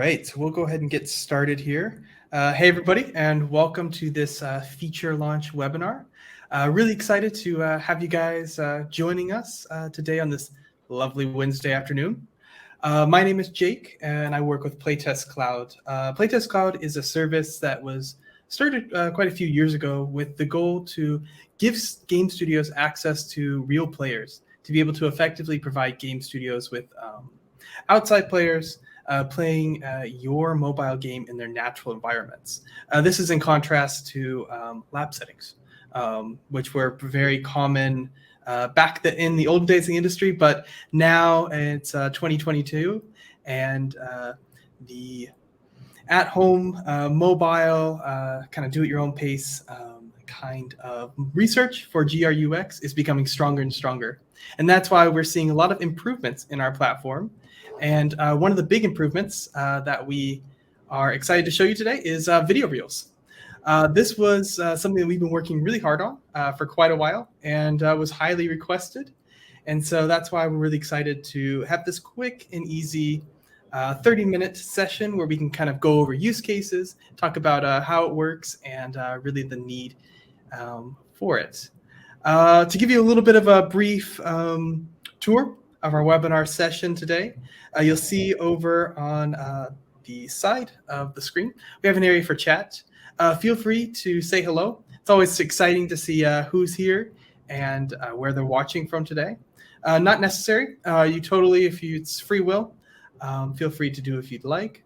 right, so we'll go ahead and get started here. Hey, everybody, and welcome to this feature launch webinar. Really excited to have you guys joining us today on this lovely Wednesday afternoon. My name is Jake, and I work with Playtest Cloud. Playtest Cloud is a service that was started quite a few years ago with the goal to give game studios access to real players, to be able to effectively provide game studios with outside players playing your mobile game in their natural environments. This is in contrast to lab settings, which were very common back in the old days of the industry, but now it's 2022, and the at-home, mobile, kind of do-it-your-own pace kind of research for GRUX is becoming stronger and stronger. And that's why we're seeing a lot of improvements in our platform. And one of the big improvements that we are excited to show you today is video reels. This was something that we've been working really hard on for quite a while, and was highly requested. And so that's why we're really excited to have this quick and easy 30-minute session where we can kind of go over use cases, talk about how it works, and really the need for it. To give you a little bit of a brief tour of our webinar session today, you'll see over on the side of the screen, we have an area for chat. Feel free to say hello. It's always exciting to see who's here and where they're watching from today. Not necessary. You totally, if it's free will, feel free to do if you'd like.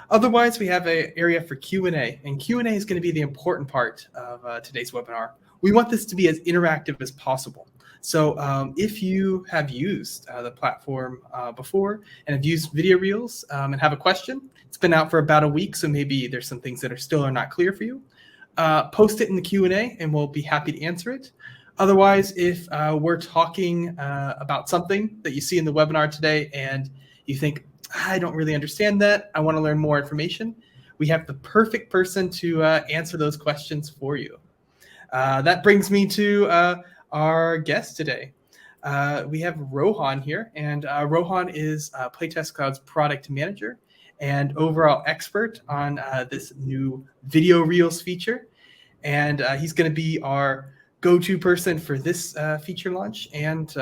Otherwise, we have an area for Q&A, and Q&A is going to be the important part of today's webinar. We want this to be as interactive as possible. So if you have used the platform before and have used video reels and have a question, it's been out for about a week, so maybe there's some things that are not clear for you. Post it in the Q&A and we'll be happy to answer it. Otherwise, if we're talking about something that you see in the webinar today and you think, I don't really understand that, I want to learn more information, we have the perfect person to answer those questions for you. That brings me to our guest today. We have Rohan here, and Rohan is Playtest Cloud's product manager and overall expert on this new video reels feature. And he's going to be our go-to person for this feature launch and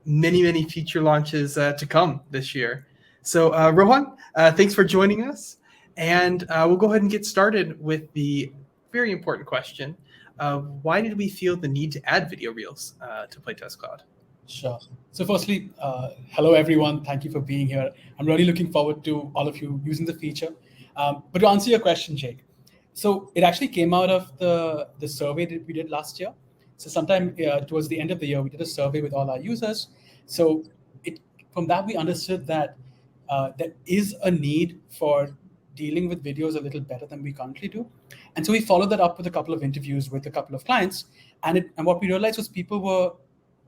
many, many feature launches to come this year. So Rohan, thanks for joining us. And we'll go ahead and get started with the very important question. Why did we feel the need to add video reels to Playtest Cloud? Sure. So firstly, hello everyone. Thank you for being here. I'm really looking forward to all of you using the feature. But to answer your question, Jake, so it actually came out of the survey that we did last year. So sometime towards the end of the year, we did a survey with all our users. So from that, we understood that there is a need for dealing with videos a little better than we currently do. And so we followed that up with a couple of interviews with a couple of clients. And what we realized was people were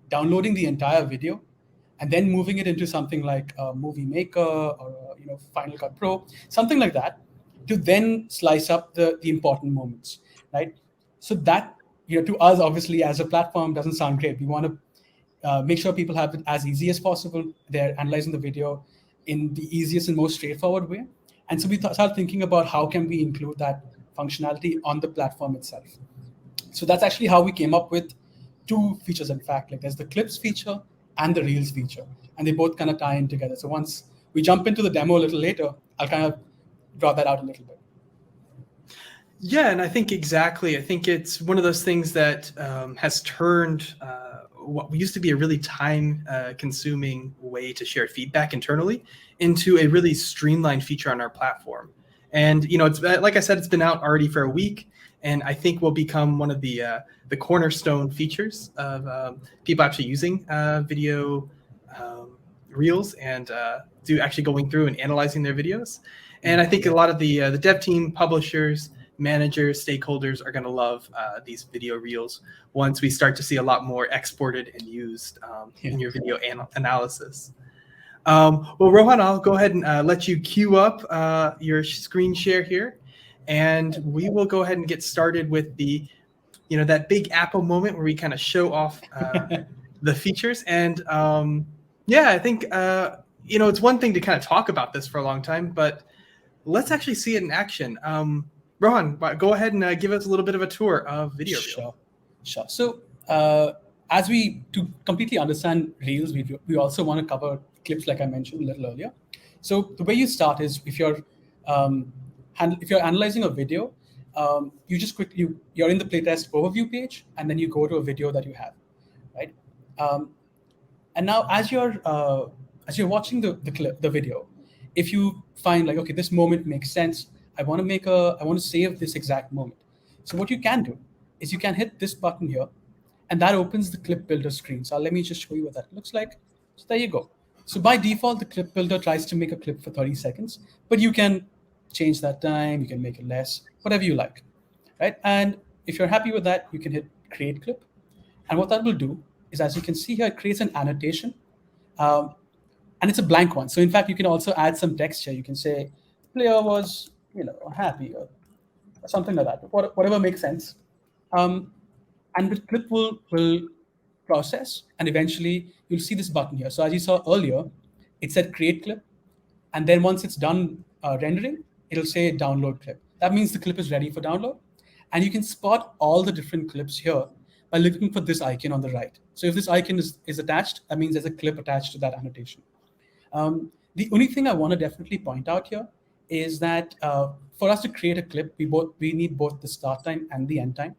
downloading the entire video and then moving it into something like Movie Maker or Final Cut Pro, something like that, to then slice up the important moments, right? So that, to us, obviously, as a platform, doesn't sound great. We want to make sure people have it as easy as possible. They're analyzing the video in the easiest and most straightforward way. And so we started thinking about how can we include that functionality on the platform itself. So that's actually how we came up with two features, in fact. Like there's the clips feature and the reels feature, and they both kind of tie in together. So once we jump into the demo a little later, I'll kind of draw that out a little bit. Yeah, and I think exactly. I think it's one of those things that has turned what used to be a really time-consuming way to share feedback internally into a really streamlined feature on our platform. And it's like I said, it's been out already for a week, and I think will become one of the cornerstone features of people actually using video reels and actually going through and analyzing their videos. And I think a lot of the dev team, publishers, managers, stakeholders are going to love these video reels once we start to see a lot more exported and used in your video analysis. Well, Rohan, I'll go ahead and let you queue up your screen share here, and we will go ahead and get started with the, that big Apple moment where we kind of show off the features. And I think, it's one thing to kind of talk about this for a long time, but let's actually see it in action. Rohan, go ahead and give us a little bit of a tour of Video Reel. Sure. So to completely understand Reels, we also want to cover clips, like I mentioned a little earlier. So the way you start is if you're analyzing a video, you're in the playtest overview page, and then you go to a video that you have, right? And now as you're watching the video, if you find like, okay, this moment makes sense, I want to save this exact moment. So what you can do is you can hit this button here, and that opens the clip builder screen. So let me just show you what that looks like. So there you go. So by default, the clip builder tries to make a clip for 30 seconds, but you can change that time, you can make it less, whatever you like, right? And if you're happy with that, you can hit create clip. And what that will do is, as you can see here, it creates an annotation, and it's a blank one. So in fact, you can also add some text here. You can say player was, happy, or something like that, whatever makes sense. And the clip will process, and eventually you'll see this button here. So as you saw earlier, it said create clip, and then once it's done rendering, it'll say download clip. That means the clip is ready for download, and you can spot all the different clips here by looking for this icon on the right. So if this icon is attached, that means there's a clip attached to that annotation. The only thing I want to definitely point out here is that for us to create a clip, we need both the start time and the end time.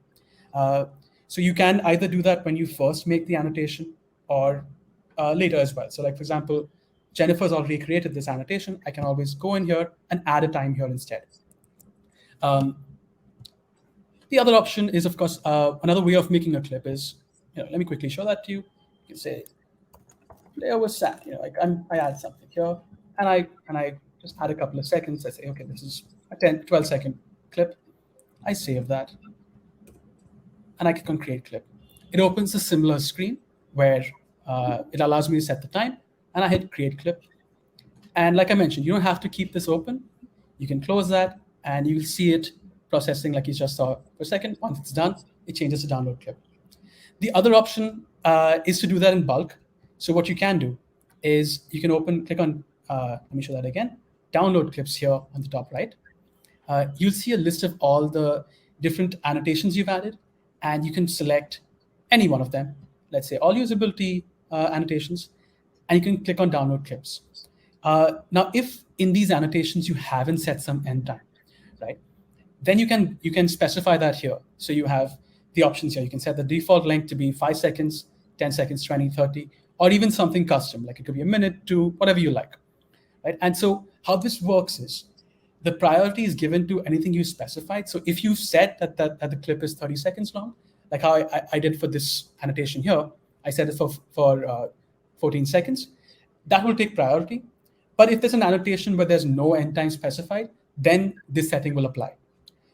So you can either do that when you first make the annotation or later as well. So like, for example, Jennifer's already created this annotation. I can always go in here and add a time here instead. The other option is, of course, another way of making a clip is, let me quickly show that to you. You can say, player was sad. I add something here, and I just add a couple of seconds. I say, okay, this is a 10, 12-second clip. I save that, and I click on create clip. It opens a similar screen where it allows me to set the time, and I hit create clip. And like I mentioned, you don't have to keep this open. You can close that, and you'll see it processing like you just saw for a second. Once it's done, it changes to download clip. The other option is to do that in bulk. So what you can do is you can click on, let me show that again, download clips here on the top right. You'll see a list of all the different annotations you've added, and you can select any one of them. Let's say all usability annotations, and you can click on download clips. Now, if in these annotations you haven't set some end time, right, then you can specify that here. So you have the options here. You can set the default length to be 5 seconds, 10 seconds, 20, 30, or even something custom, like it could be a minute, 2, whatever you like, right? And so how this works is the priority is given to anything you specified. So if you set that the clip is 30 seconds long, like how I did for this annotation here, I set it for 14 seconds, that will take priority. But if there's an annotation where there's no end time specified, then this setting will apply.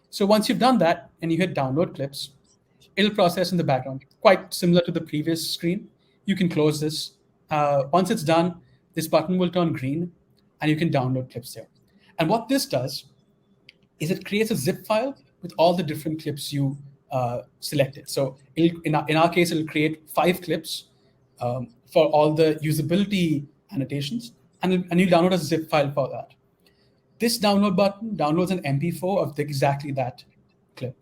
So once you've done that and you hit download clips, it'll process in the background, quite similar to the previous screen. You can close this. Once it's done, this button will turn green, and you can download clips there. And what this does is it creates a zip file with all the different clips you selected. So in our case, it'll create 5 clips for all the usability annotations, and you download a zip file for that. This download button downloads an MP4 of exactly that clip.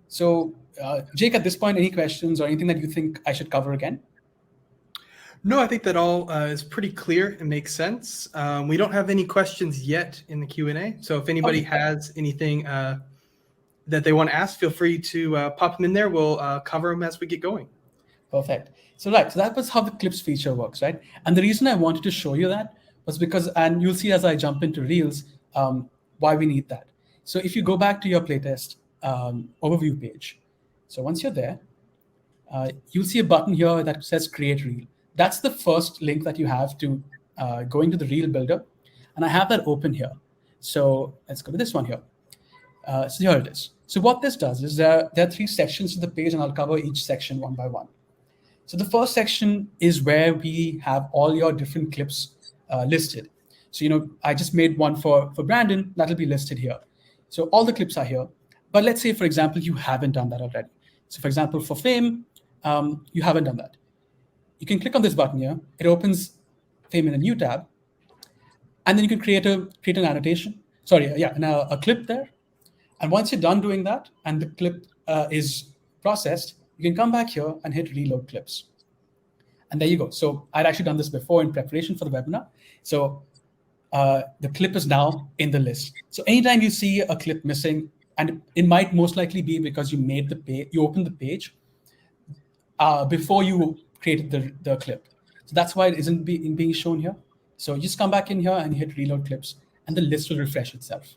So Jake, at this point, any questions or anything that you think I should cover again? No, I think that all is pretty clear and makes sense. We don't have any questions yet in the Q&A. So if anybody has anything that they want to ask, feel free to pop them in there. We'll cover them as we get going. Perfect. So that was how the clips feature works, right? And the reason I wanted to show you that was because, and you'll see as I jump into Reels, why we need that. So if you go back to your playtest overview page, so once you're there, you'll see a button here that says create reel. That's the first link that you have to go into the reel builder. And I have that open here. So let's go to this one here. So here it is. So what this does is there are 3 sections to the page, and I'll cover each section one by one. So the first section is where we have all your different clips listed. So, I just made one for Brandon, that'll be listed here. So all the clips are here. But let's say, for example, you haven't done that already. So for example, for Fame, you haven't done that. You can click on this button here. It opens Fame in a new tab. And then you can create an annotation. a clip there. And once you're done doing that and the clip is processed, you can come back here and hit reload clips. And there you go. So I'd actually done this before in preparation for the webinar. So the clip is now in the list. So anytime you see a clip missing, and it might most likely be because you made the page, you opened the page before you created the clip. So that's why it isn't being shown here. So you just come back in here and hit reload clips, and the list will refresh itself.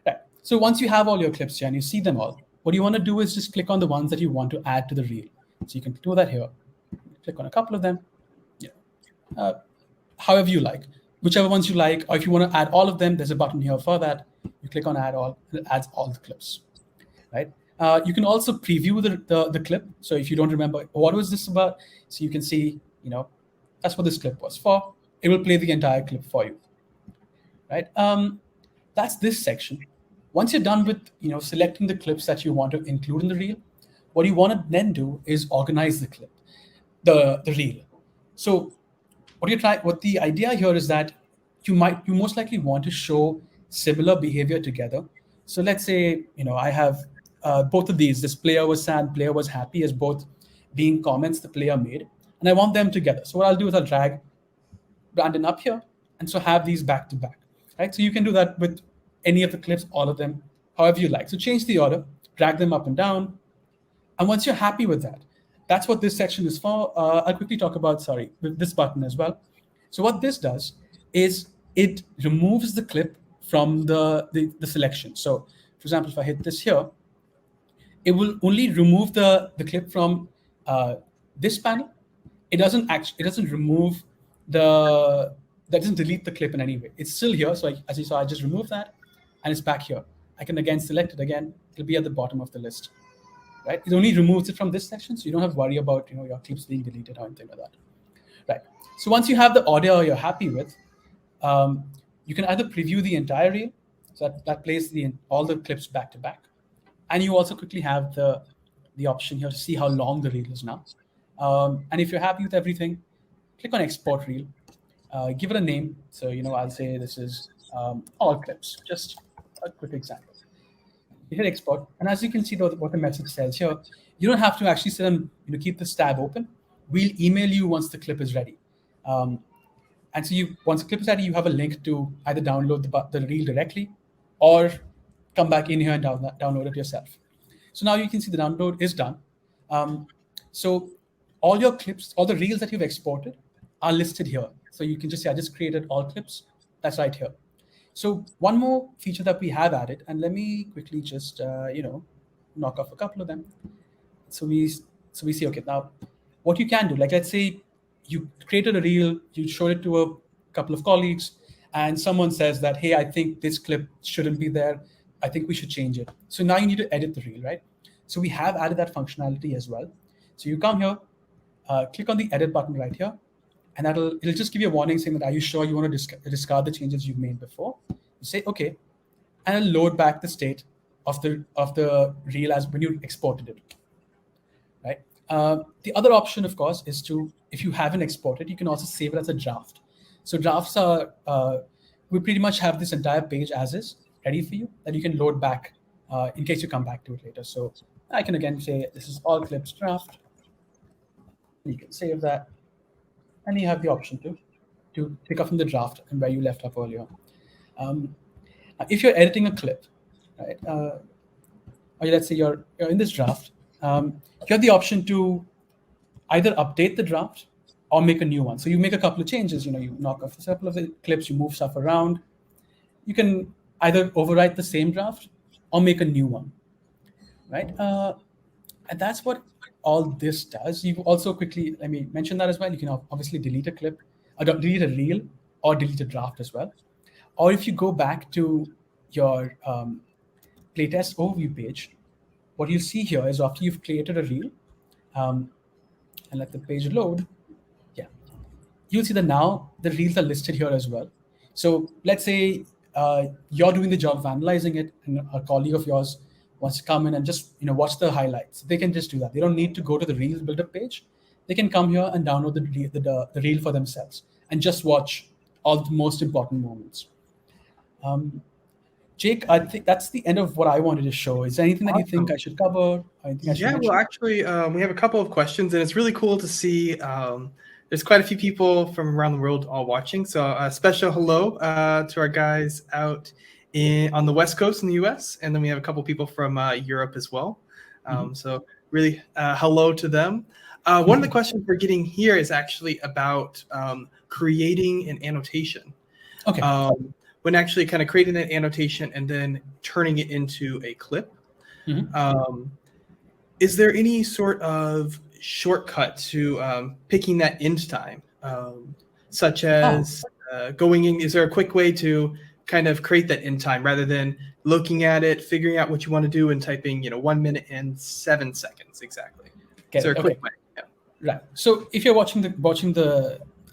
Right. So once you have all your clips here and you see them all, what you want to do is just click on the ones that you want to add to the reel. So you can do that here. Click on a couple of them. Yeah. However you like. Whichever ones you like, or if you want to add all of them, there's a button here for that. You click on add all, and it adds all the clips, right? You can also preview the clip. So if you don't remember what was this about, so you can see, that's what this clip was for. It will play the entire clip for you, right? That's this section. Once you're done with, selecting the clips that you want to include in the reel, what you want to then do is organize the clip, the reel. So what the idea here is that you most likely want to show similar behavior together. So let's say, I have both of these, this player was sad, player was happy, as both being comments the player made, and I want them together. So what I'll do is I'll drag Brandon up here, and so have these back to back, right? So you can do that with any of the clips, all of them, however you like. So change the order, drag them up and down, and once you're happy with that, that's what this section is for. I'll quickly talk about, with this button as well. So what this does is it removes the clip from the selection. So for example, if I hit this here, it will only remove the clip from this panel. It doesn't remove that doesn't delete the clip in any way. It's still here. So as you saw, I just removed that and it's back here. I can again select it again. It'll be at the bottom of the list. Right? It only removes it from this section, so you don't have to worry about your clips being deleted or anything like that. Right. So once you have the order you're happy with, you can either preview the entire reel, so that plays all the clips back to back, and you also quickly have the option here to see how long the reel is now. And if you're happy with everything, click on Export Reel, give it a name. So I'll say this is all clips. Just a quick example. You hit export, and as you can see what the message says here, you don't have to actually sit and keep this tab open. We'll email you once the clip is ready. And so once the clip is ready, you have a link to either download the reel directly or come back in here and download it yourself. So now you can see the download is done. So all your clips, all the reels that you've exported are listed here. So you can just say, I just created all clips. That's right here. So one more feature that we have added, and let me quickly just knock off a couple of them. So we see, okay, now what you can do, like let's say you created a reel, you showed it to a couple of colleagues, and someone says that, hey, I think this clip shouldn't be there. I think we should change it. So now you need to edit the reel, right? So we have added that functionality as well. So you come here, click on the edit button right here, and it'll just give you a warning saying that, are you sure you want to discard the changes you've made before? You say, okay, and it'll load back the state of the reel as when you exported it, right? The other option, of course, is if you haven't exported, you can also save it as a draft. So drafts are, we pretty much have this entire page as is, ready for you, that you can load back in case you come back to it later. So I can again say, this is all clips draft. You can save that. And you have the option to pick up from the draft and where you left off earlier. If you're editing a clip, right, or let's say you're in this draft, you have the option to either update the draft or make a new one. So you make a couple of changes. You knock off a couple of the clips, you move stuff around. You can either overwrite the same draft or make a new one, right? And that's what all this does. You also quickly, let me mention that as well. You can obviously delete a clip, delete a reel, or delete a draft as well. Or if you go back to your playtest overview page, what you'll see here is after you've created a reel, and let the page load, yeah, you'll see that now the reels are listed here as well. So let's say you're doing the job of analyzing it, and a colleague of yours wants to come in and just watch the highlights. They can just do that. They don't need to go to the Reels build-up page. They can come here and download the reel for themselves and just watch all the most important moments. Jake, I think that's the end of what I wanted to show. Is there anything that you think Awesome. I should cover? Or anything I should Yeah, well, mention? actually, we have a couple of questions, and it's really cool to see. There's quite a few people from around the world all watching. So a special hello to our guys out on the West Coast in the U.S., and then we have a couple people from Europe as well. So really, hello to them. One of the questions we're getting here is actually about creating an annotation. Okay. When actually kind of creating an annotation and then turning it into a clip. Is there any sort of shortcut to picking that end time, such as going in? Is there a quick way to kind of create that end time rather than looking at it, figuring out what you want to do, and typing 1 minute and 7 seconds exactly? Is there a quick way? Yeah. Right. So if you're watching the,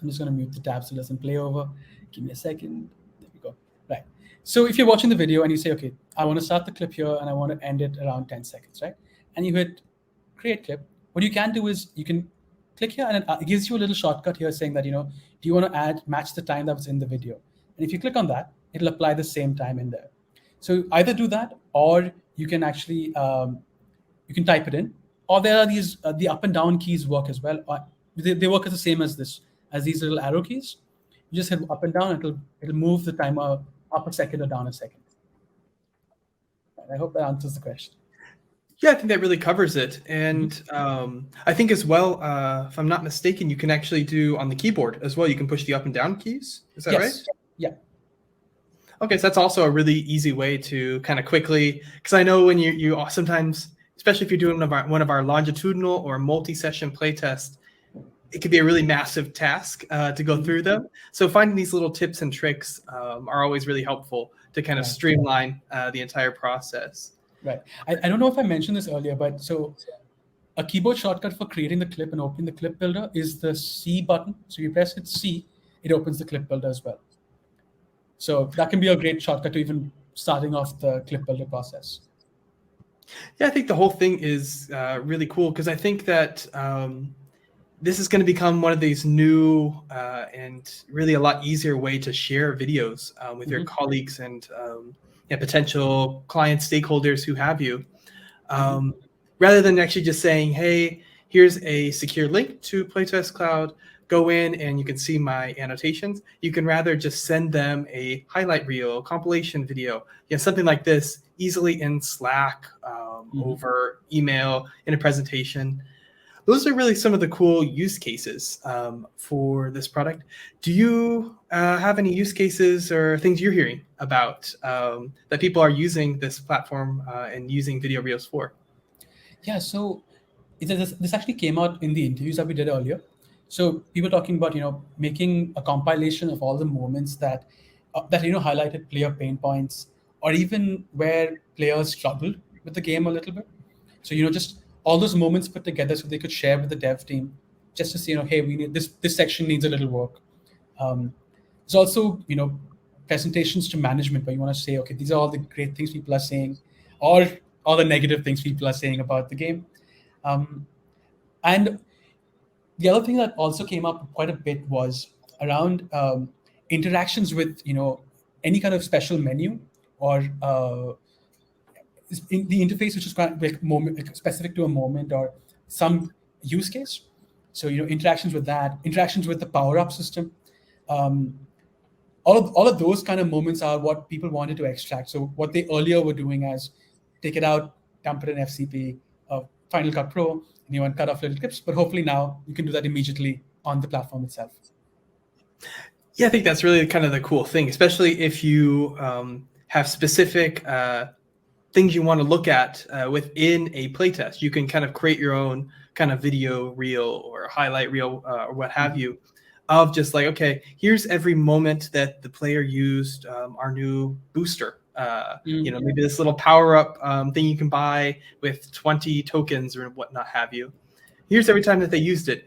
I'm just going to mute the tab so it doesn't play over. Give me a second. There we go. Right. So if you're watching the video and you say, okay, I want to start the clip here and I want to end it around 10 seconds, right? And you hit create clip. What you can do is you can click here and it gives you a little shortcut here saying that, do you want to match the time that was in the video? And if you click on that, it'll apply the same time in there. So either do that, or you can actually, you can type it in, or there are these, the up and down keys work as well. They work as the same as these little arrow keys. You just hit up and down, it'll move the timer up a second or down a second. I hope that answers the question. Yeah, I think that really covers it. And I think as well, if I'm not mistaken, you can actually do on the keyboard as well. You can push the up and down keys. Is that right? Yeah. Okay, so that's also a really easy way to kind of quickly, because I know when you sometimes, especially if you're doing one of our longitudinal or multi-session playtests, it could be a really massive task to go through them. So finding these little tips and tricks are always really helpful to kind of streamline the entire process. Right. I don't know if I mentioned this earlier, but so a keyboard shortcut for creating the clip and opening the clip builder is the C button. So you press hit C, it opens the clip builder as well. So that can be a great shortcut to even starting off the clip builder process. Yeah, I think the whole thing is really cool because I think that this is going to become one of these new and really a lot easier way to share videos with your colleagues and potential client stakeholders who have you. Rather than actually just saying, hey, here's a secure link to Playtest Cloud, go in and you can see my annotations. You can rather just send them a highlight reel, compilation video, something like this easily in Slack, over email, in a presentation. Those are really some of the cool use cases for this product. Do you have any use cases or things you're hearing about that people are using this platform and using video reels for? Yeah, so this actually came out in the interviews that we did earlier. So people talking about making a compilation of all the moments that highlighted player pain points, or even where players struggled with the game a little bit. So just all those moments put together so they could share with the dev team, just to say, hey, we need this section needs a little work. There's also presentations to management where you want to say, okay, these are all the great things people are saying, or all the negative things people are saying about the game. And the other thing that also came up quite a bit was around interactions with any kind of special menu or in the interface, which is kind of like specific to a moment or some use case. So interactions with that, interactions with the power-up system. All of those kind of moments are what people wanted to extract. So what they earlier were doing as take it out, dump it in FCP, Final Cut Pro, and you want to cut off little clips. But hopefully now you can do that immediately on the platform itself. Yeah, I think that's really kind of the cool thing, especially if you have specific things you want to look at within a playtest. You can kind of create your own kind of video reel or highlight reel or what have you, of just like, okay, here's every moment that the player used our new booster. Maybe this little power up thing you can buy with 20 tokens or whatnot have you. Here's every time that they used it.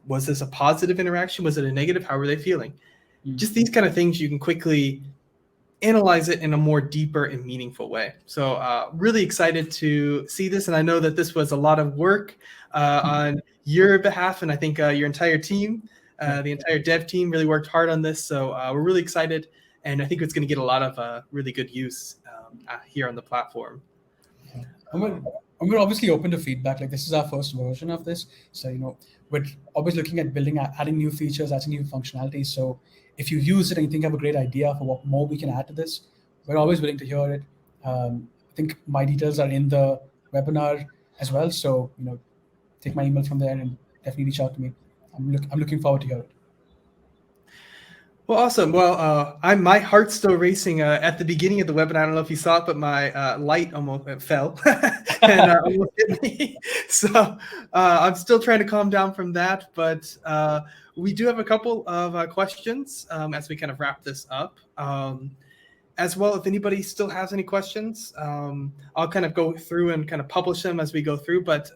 Was this a positive interaction? Was it a negative? How were they feeling? Just these kind of things you can quickly analyze it in a more deeper and meaningful way. So really excited to see this. And I know that this was a lot of work on your behalf. And I think your entire team, the entire dev team really worked hard on this. So we're really excited. and I think it's going to get a lot of really good use here on the platform. And we're obviously open to feedback. Like, this is our first version of this, so we're always looking at building, adding new features, adding new functionalities. So if you use it and you think you have a great idea for what more we can add to this, we're always willing to hear it. I think my details are in the webinar as well. So take my email from there and definitely reach out to me. I'm looking forward to hear it. Well, awesome. Well, my heart's still racing at the beginning of the webinar. I don't know if you saw it, but my light almost fell and almost hit me. So I'm still trying to calm down from that. But we do have a couple of questions as we kind of wrap this up. As well, if anybody still has any questions, I'll kind of go through and kind of publish them as we go through. But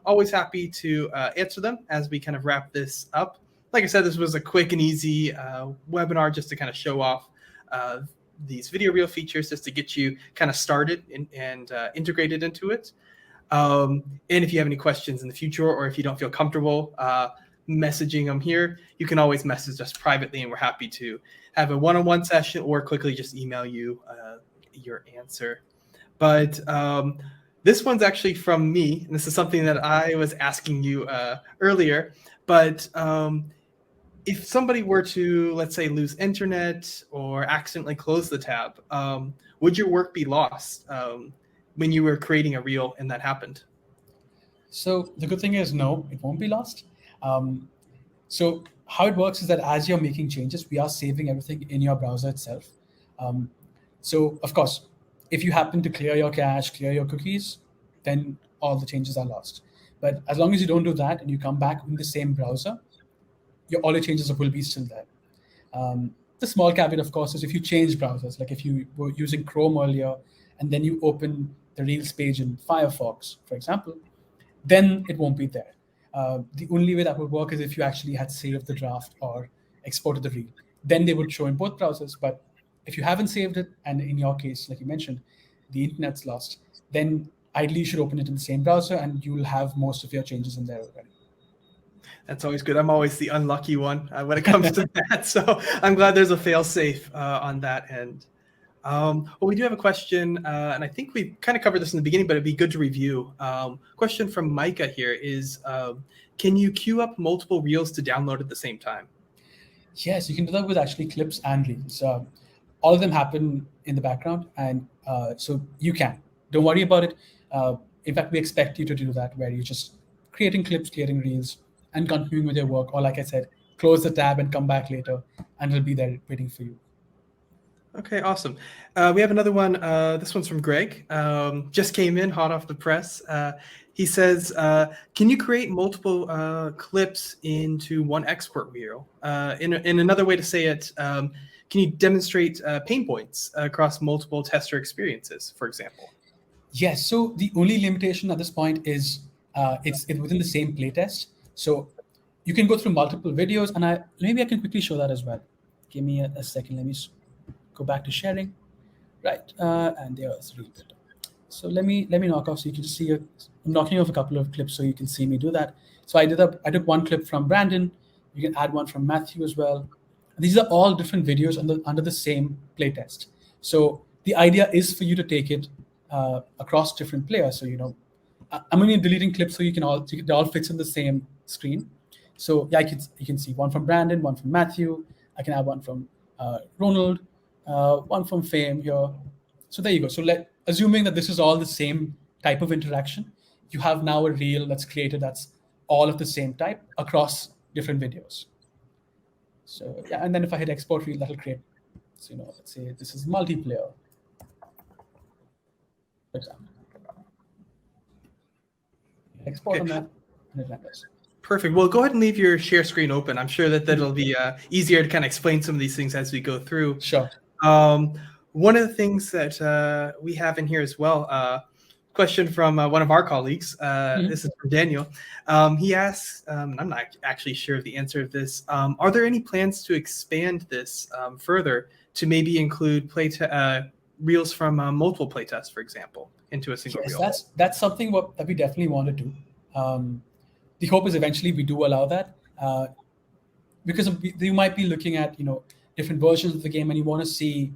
always happy to answer them as we kind of wrap this up. Like I said, this was a quick and easy webinar just to kind of show off these video reel features, just to get you kind of started and integrated into it. And if you have any questions in the future, or if you don't feel comfortable messaging them here, you can always message us privately, and we're happy to have a one-on-one session or quickly just email you your answer. But this one's actually from me, and this is something that I was asking you earlier. But if somebody were to, let's say, lose internet or accidentally close the tab, would your work be lost when you were creating a reel and that happened? So the good thing is, no, it won't be lost. So how it works is that as you're making changes, we are saving everything in your browser itself. So of course, if you happen to clear your cache, clear your cookies, then all the changes are lost. But as long as you don't do that and you come back in the same browser, all your changes will be still there. The small caveat, of course, is if you change browsers, like if you were using Chrome earlier and then you open the Reels page in Firefox, for example, then it won't be there. The only way that would work is if you actually had saved the draft or exported the reel. Then they would show in both browsers. But if you haven't saved it, and in your case, like you mentioned, the internet's lost, then ideally you should open it in the same browser and you'll have most of your changes in there already. That's always good. I'm always the unlucky one when it comes to that. So I'm glad there's a fail-safe on that end. Well, we do have a question, and I think we kind of covered this in the beginning, but it'd be good to review. Question from Micah here is, can you queue up multiple reels to download at the same time? Yes, you can do that with actually clips and reels. All of them happen in the background, and so you can. Don't worry about it. In fact, we expect you to do that, where you're just creating clips, creating reels, and continuing with your work. Or like I said, close the tab and come back later, and it'll be there waiting for you. Okay, awesome. We have another one. This one's from Greg. Just came in hot off the press. He says, can you create multiple clips into one export reel? In another way to say it, can you demonstrate pain points across multiple tester experiences, for example? Yes. So the only limitation at this point is it's within the same playtest. So you can go through multiple videos, and maybe I can quickly show that as well. Give me a second. Let me go back to sharing. Right. And there's Reel Builder. So let me knock off so you can see. I'm knocking off a couple of clips so you can see me do that. So I took one clip from Brandon. You can add one from Matthew as well. These are all different videos under the same playtest. So the idea is for you to take it across different players. So I'm only deleting clips so it all fits in the same screen. So yeah, you can see one from Brandon, one from Matthew. I can add one from Ronald, one from Fame here. So there you go. So assuming that this is all the same type of interaction, you have now a reel that's created that's all of the same type across different videos. So yeah, and then if I hit export reel, that'll create. So let's say this is multiplayer, for example. Export on that, and it renders. Perfect. Well, go ahead and leave your share screen open. I'm sure that'll be easier to kind of explain some of these things as we go through. Sure. One of the things that we have in here as well, question from one of our colleagues. This is from Daniel. He asks, I'm not actually sure of the answer of this. Are there any plans to expand this further to maybe include reels from multiple playtests, for example, into a single reel? That's something that we definitely want to do. The hope is eventually we do allow that, because you might be looking at different versions of the game and you want to see,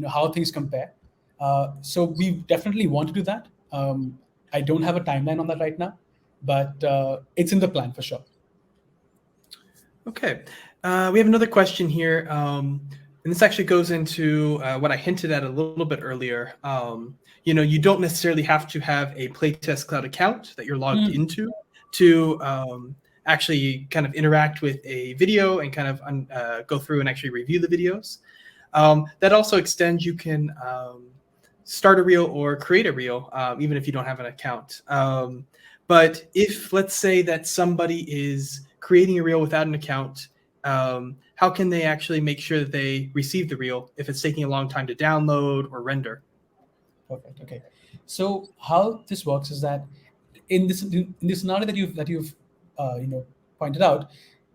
how things compare. So we definitely want to do that. I don't have a timeline on that right now, but it's in the plan for sure. Okay. We have another question here. And this actually goes into what I hinted at a little bit earlier. You don't necessarily have to have a Playtest Cloud account that you're logged into to actually kind of interact with a video and kind of go through and actually review the videos. That also extends, you can start a reel or create a reel, even if you don't have an account. But if, let's say that somebody is creating a reel without an account, how can they actually make sure that they receive the reel if it's taking a long time to download or render? Perfect. Okay. So how this works is that in this scenario that you've pointed out,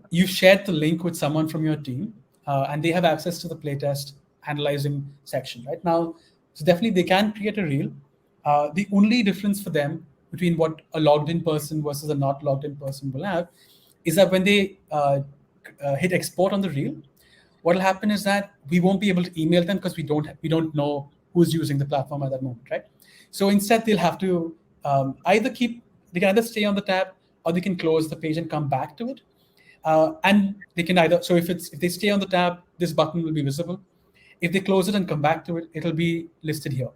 you've shared the link with someone from your team, and they have access to the playtest analyzing section right now. So definitely they can create a reel. The only difference for them between what a logged in person versus a not logged in person will have is that when they hit export on the reel, what will happen is that we won't be able to email them because we don't know who's using the platform at that moment, right? So instead, they'll have to they can either stay on the tab or they can close the page and come back to it. And they can either, so if they stay on the tab, this button will be visible. If they close it and come back to it, it'll be listed here.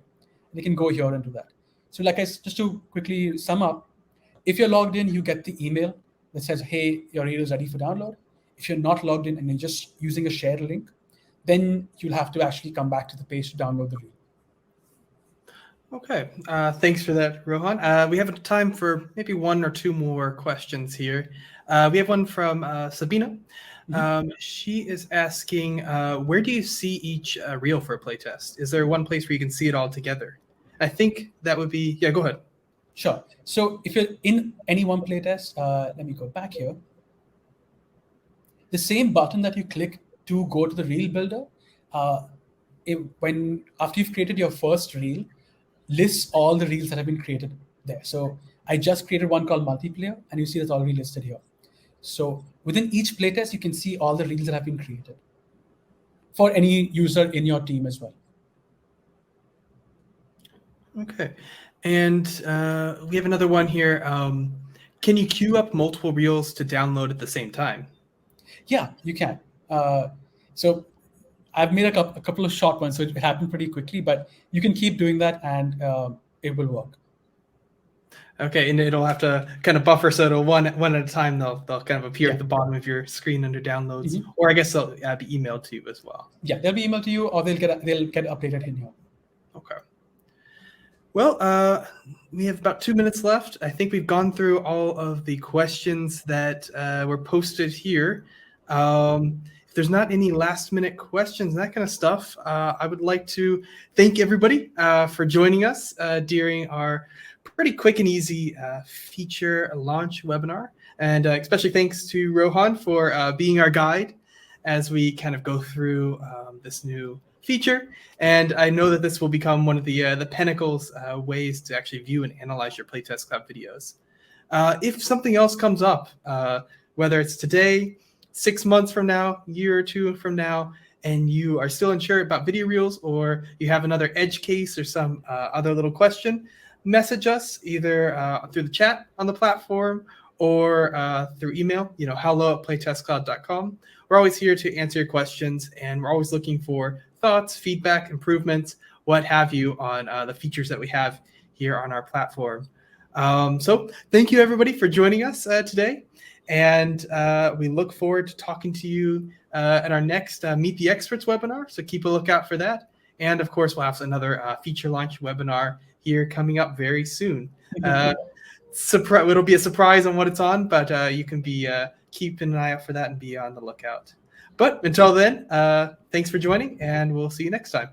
They can go here and do that. So just to quickly sum up, if you're logged in, you get the email that says, hey, your reel is ready for download. If you're not logged in and you're just using a shared link, then you'll have to actually come back to the page to download the reel. Okay, thanks for that, Rohan. We have time for maybe one or two more questions here. We have one from Sabina. She is asking, where do you see each reel for a playtest? Is there one place where you can see it all together? I think that would be, yeah, go ahead. Sure. So if you're in any one playtest, let me go back here. The same button that you click to go to the reel builder, after you've created your first reel, lists all the reels that have been created there. So I just created one called multiplayer, and you see that's already listed here. So within each playtest, you can see all the reels that have been created for any user in your team as well. Okay. And we have another one here. Can you queue up multiple reels to download at the same time? Yeah, you can. So I've made a couple of short ones, so it happened pretty quickly, but you can keep doing that and it will work. Okay, and it'll have to kind of buffer, so it'll one at a time, they'll kind of appear at the bottom of your screen under downloads, or I guess they'll be emailed to you as well. Yeah, they'll be emailed to you, or they'll get updated in here. Okay. Well, we have about 2 minutes left. I think we've gone through all of the questions that were posted here. If there's not any last minute questions and that kind of stuff, I would like to thank everybody for joining us during our pretty quick and easy feature launch webinar. And especially thanks to Rohan for being our guide as we kind of go through this new feature. And I know that this will become one of the pinnacles ways to actually view and analyze your Playtest Cloud videos. If something else comes up, whether it's today, 6 months from now, a year or two from now, and you are still unsure about video reels, or you have another edge case or some other little question, message us either through the chat on the platform or through email, hello@playtestcloud.com. We're always here to answer your questions, and we're always looking for thoughts, feedback, improvements, what have you on the features that we have here on our platform. So thank you, everybody, for joining us today. And we look forward to talking to you at our next Meet the Experts webinar. So keep a lookout for that. And of course, we'll have another feature launch webinar here coming up very soon. It'll be a surprise on what it's on, but you can be keeping an eye out for that and be on the lookout. But until then, thanks for joining, and we'll see you next time.